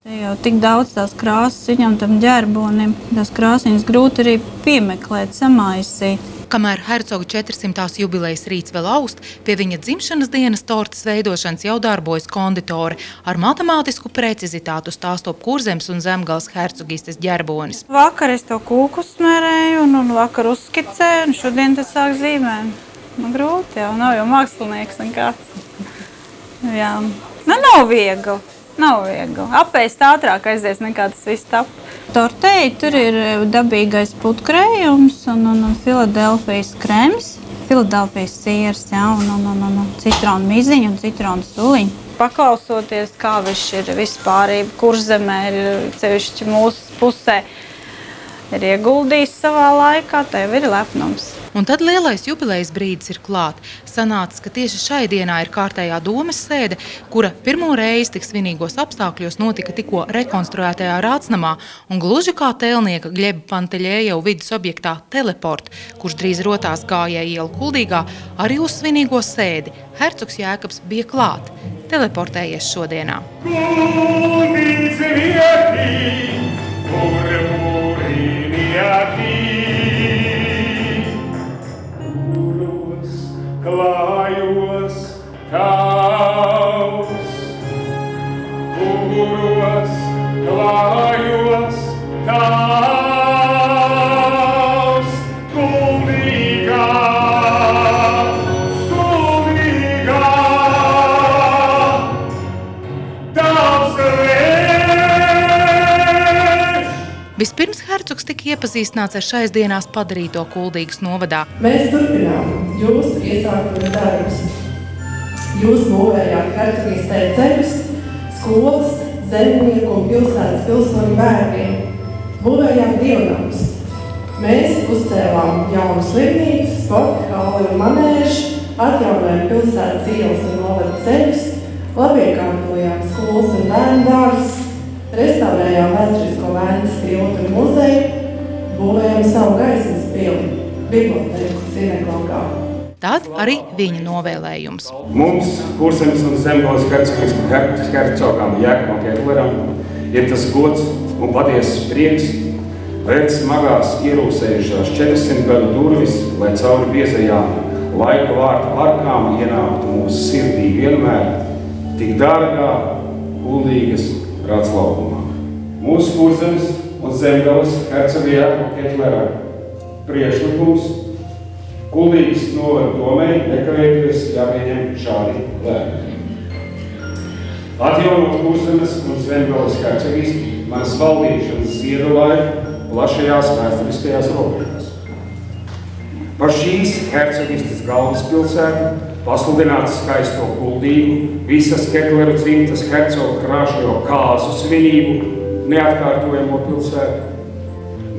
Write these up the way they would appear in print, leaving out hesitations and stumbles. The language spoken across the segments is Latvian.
Te jau tik daudz tās krāsas viņam tam ģerbonim, tās krāsiņas grūti arī piemeklēt, samaisīt. Kamēr hercoga 400. jubilejas rīts vēl aust, pie viņa dzimšanas dienas tortes veidošanas jau darbojas konditore ar matemātisku precizitātu stāstop Kurzemes un Zemgales hercogistes ģerbonis. Vakar es to kūku smērēju un vakar uzskicēju, un šodien tas sāk zīmēt. Grūti jau, nav jau mākslinieks nekāds. Jā. Nav viegli. Nav viegli. Apēst ātrāk aizies nekā tas viss tap. Tortei tur ir dabīgais putkrējums un Filadelfijas krems, Filadelfijas siers, jā, un citronu miziņu un citronu suliņu. Paklausoties, kā viņš ir vispārība, Kurzemē ir sevišķi mūsu pusē, ir ieguldījis savā laikā, tev ir lepnums. Un tad lielais jubilejas brīdis ir klāt. Sanācis, ka tieši šai dienā ir kārtējā domes sēde, kura pirmo reizi tik svinīgos apstākļos notika tikko rekonstruētajā Rācnamā un gluži kā tēlnieka Gļeba Panteļējeva vidus objektā Teleport, kurš drīz rotās Gājēju ielu Kuldīgā, arī uz svinīgo sēdi. Hercogs Jēkabs bija klāt. Teleportējies šodienā. Klājos tavs, kuros klājos tavs, Kuldīgā, Kuldīgā, tavs reiz. Vispirms hercogs tika iepazīstināts ar šais dienās padarīto Kuldīgas novadā. Mēs turpinām jūsu iesāktos darbus. Jūs būvējāt hercogistē ceļus, skolas, zemnieku un pilsētas pilsoņu bērniem. Būvējāt dievnamus. Mēs uzcēlām jaunu slimnīcu, sporta halli un manēžu, atjaunojām pilsētas ielas un novada ceļus, labiekārtojām skolas un bērnu dārzus, restaurējām vēsturisko Vēncas tiltu un muzeju, būvējām savu gaismas pili, biblioteku sinagogā. Tad arī viņa novēlējums. Mums, Kurzemes un Zemgales hercogam Jēkabam Ketleram, ir tas gods un patiesas prieks vērt smagās ierūsējušās 400 gadu durvis, lai cauri biezajām laika vārtu arkām ienāktu mūsu sirdī vienmēr tik dārgā Kuldīgas Rāclaukumā. Mūsu Kurzemes un Zemgales hercoga Jēkaba Ketlera priekšlikums Kuldīgas novada domei nekavēties jāpieņem šādi lēmumi. Atjaunot Kurzemes un Zemgales hercogistu manas valdīšanas ziedu laiku plašajās vēsturiskajās robežās. Par šīs hercogistes galvaspilsētu pasludināt skaisto Kuldīgu, visas Ketleru dzimtas hercoga krāšļo kāzu svinību, neatkārtojamo pilsētu.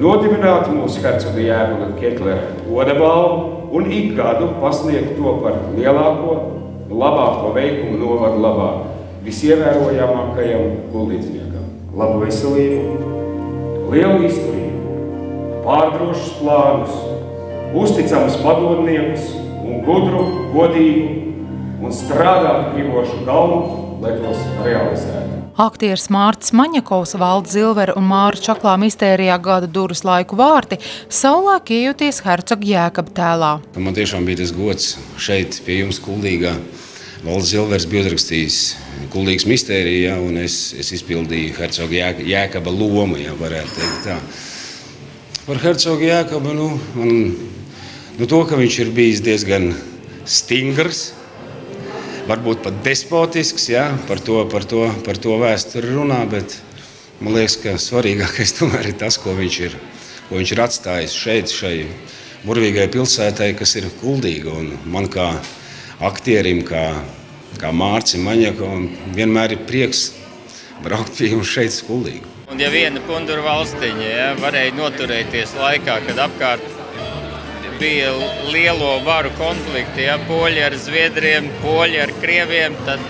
Nodibināt mūsu hercoga Jēkaba Ketlera godabalvu un ik gadu pasniegt to par lielāko, labāko veikumu novadu labā visievērojamākajam kuldīdzniekam. Labu veselību, lielu izturību, pārdrošus plānus, uzticamus padomniekus un gudru, godīgu un strādāt gribošu galvu, lai tos realizētu. Aktieris Mārcis Maņakovs, Valds Zilvera un Māra Čaklā mistērijā gada durvis laiku vārti savulaik iejoties hercoga Jēkaba tēlā. Man tiešām bija tas gods šeit pie jums Kuldīgā. Valds Zilvers bija uzrakstījis Kuldīgas mistēriju, un es izpildīju hercoga Jēkaba lomu, varētu teikt tā. Par hercoga Jēkabu, to, ka viņš ir bijis diezgan stingrs, varbūt pat despotisks, par to vēsturi runā, bet man liekas, ka svarīgākais tomēr ir tas, ko viņš ir atstājis šeit, šai burvīgai pilsētai, kas ir Kuldīga. Un man kā aktierim, kā Mārcim Maņakovam, vienmēr ir prieks braukt pie jums šeit uz Kuldīgu. Un ja viena pundura valstiņa varēja noturēties laikā, kad apkārt bija lielo varu konflikti, poļi ar zviedriem, poļi ar krieviem, tad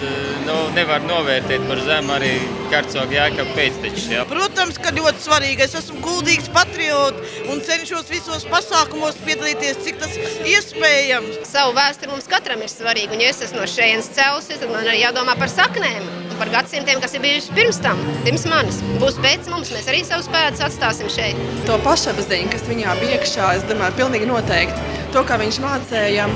nevar novērtēt par zemu arī hercoga Jēkaba pēctečus. Protams, ka ļoti svarīgi. Es esmu kuldīgs patriots un cenšos visos pasākumos piedalīties, cik tas iespējams. Savu vēsturi mums katram ir svarīgi, un ja es esmu no šejienes cēlusies, tad man arī jādomā par saknēm. par gadsimtiem, kas ir bijuši pirms tam, pirms manis. Būs pēc mums, mēs arī savus pēdus atstāsim šeit. To pašapziņu, kas viņā bija iekšā, es domāju, pilnīgi noteikti. To, kā viņš mācēja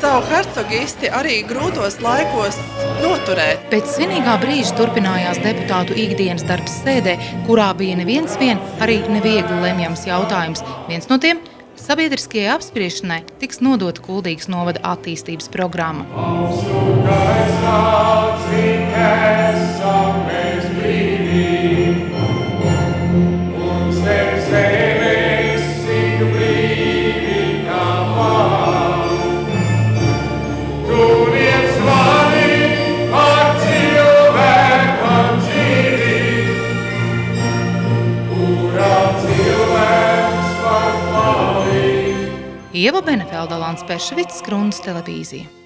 savu hercogisti arī grūtos laikos noturēt. Pēc svinīgā brīža turpinājās deputātu ikdienas darbs sēdē, kurā bija neviens arī neviegli lemjams jautājums. Viens no tiem sabiedriskajai apspriešanai tiks nodota Kuldīgas novada attīstības programma. Ieva Benefelda, Lants Perševits, Skrundas televīzija.